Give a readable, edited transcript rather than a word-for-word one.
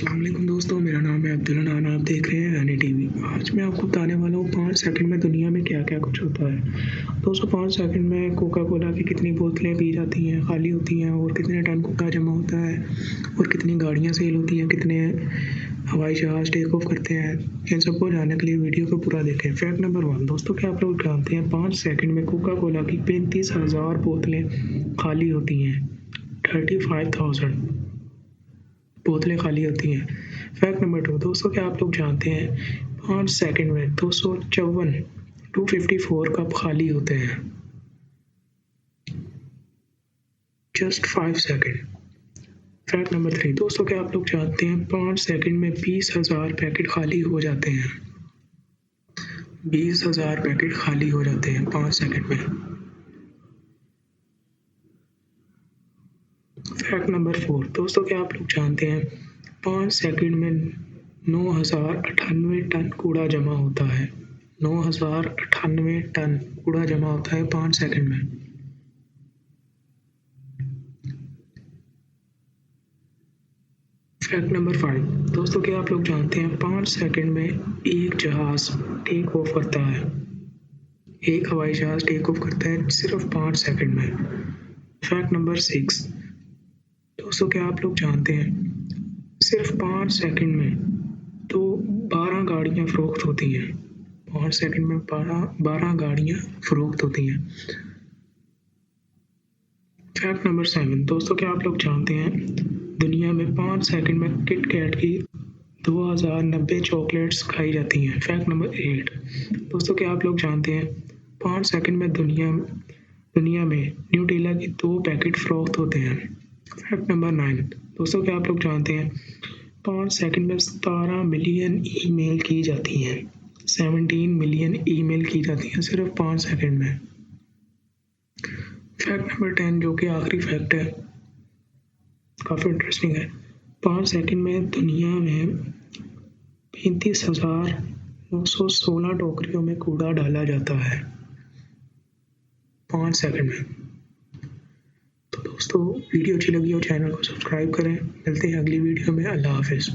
अस्सलाम वालेकुम दोस्तों, मेरा नाम है अब्दुल अनान। आप देख रहे हैं यानी टीवी। आज मैं आपको बताने वाला हूँ 5 सेकंड में दुनिया में क्या क्या कुछ होता है। दोस्तों 5 सेकंड में कोका कोला की कितनी बोतलें पी जाती हैं, खाली होती हैं, और कितने टन कूड़ा जमा होता है, और कितनी गाड़ियाँ सेल होती हैं, कितने हवाई जहाज़ टेक ऑफ करते हैं। इन सबको जानने के लिए वीडियो को पूरा देखें। फैक्ट नंबर 1 दोस्तों, क्या आप लोग जानते हैं 5 सेकंड में कोका कोला की 35,000 बोतलें खाली होती हैं। 35,000 बोतलें खाली होती हैं। फैक्ट नंबर 2 दोस्तों, क्या आप लोग जानते हैं 5 सेकंड में 254 कप खाली होते हैं। Just 5 second. फैक्ट नंबर 3 दोस्तों, क्या आप लोग जानते हैं 5 सेकंड में 20,000 पैकेट खाली हो जाते हैं। 20,000 पैकेट खाली हो जाते हैं 5 सेकंड में। फैक्ट नंबर 4 दोस्तों, क्या आप लोग जानते हैं 5 सेकंड में 9,098 टन कूड़ा जमा होता है। 9,098 टन कूड़ा जमा होता है 5 सेकंड में। फैक्ट नंबर 5 दोस्तों, क्या आप लोग जानते हैं 5 सेकंड में एक जहाज टेक ऑफ करता है। एक हवाई जहाज टेक ऑफ करता है सिर्फ 5 सेकंड में। फैक्ट नंबर 6 दोस्तों, क्या आप लोग जानते हैं सिर्फ 5 सेकंड में तो 12 गाड़ियाँ फरोख्त होती हैं। 5 सेकंड में 12 गाड़ियाँ फरोख्त होती हैं। फैक्ट नंबर 7 दोस्तों, क्या आप लोग जानते हैं दुनिया में 5 सेकंड में किट कैट की 2090 चॉकलेट्स खाई जाती हैं। फैक्ट नंबर 8 दोस्तों, क्या आप लोग जानते हैं 5 सेकंड में दुनिया में न्यूट्रेला की 2 पैकेट फरोख्त होते हैं। फैक्ट नंबर 9 दोस्तों, क्या आप लोग जानते हैं 5 सेकंड में 17 मिलियन ईमेल की जाती हैं। 17 मिलियन ईमेल की जाती हैं सिर्फ 5 सेकंड में। फैक्ट नंबर 10 जो कि आखिरी फैक्ट है, काफ़ी इंटरेस्टिंग है। 5 सेकंड में दुनिया में 35,916 टोकरियों में कूड़ा डाला जाता है 5 सेकंड में। तो दोस्तों वीडियो अच्छी लगी हो चैनल को सब्सक्राइब करें। मिलते हैं अगली वीडियो में। अल्लाह हाफिज़।